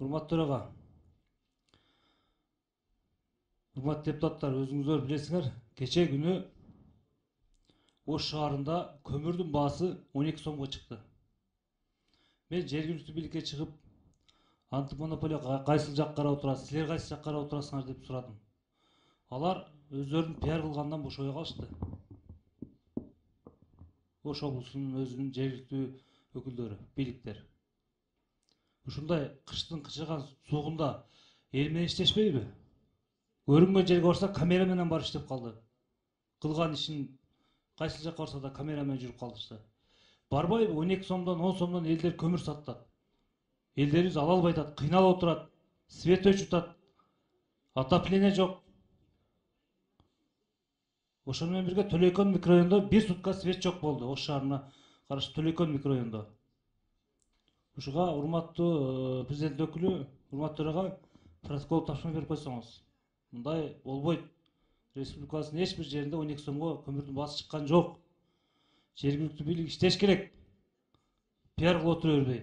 Урматтуу төраға, урматтуу депутаттар, өзүңүздөр билесиңер, кече күнү Ош шаарында көмүрдүн баасы 12 сомго чыкты. Мен жергиликтүү бийликке чыгып, антимонополия кайсыл жакка карап отурасыз, силер кайсы жакка карап отурасыңар деп сурадым. Алар өздөрүнүн пиар кылгандан бошобой калышты. Ош облусунун өзүнүн жергиликтүү өкүлдөрү, бийликтер. Ушундай кыштын кычыган суугунда эл менен иштешпейби? Көрүнмөй жерге барса камера менен барып иштеп калды. Кылган ишин кайсыл жакка барса да камера менен жүрүп калдышты. Барбайбы 12 сомдон 10 сомдон элдер көмүр сатат. Элдерибиз ала албай атат, кыйналып отурат, свет өчүтат, отопление жок. Ошону менен бирге Төлөйкөн микрорайонунда бир сутка свет жок болду. Ош шаарына караштуу Төлөйкөн микрорайонунда. Ушуга урматтуу президент өкүлү, урматтуу төрага протокол тапшырма берип койсоңуз. Мындай болбойт. Республикабыздын эч бир жеринде 12 сомго көмүрдүн баасы чыккан жок. Жергиликтүү бийлик иштеш керек. Пиар кылып отура бербей.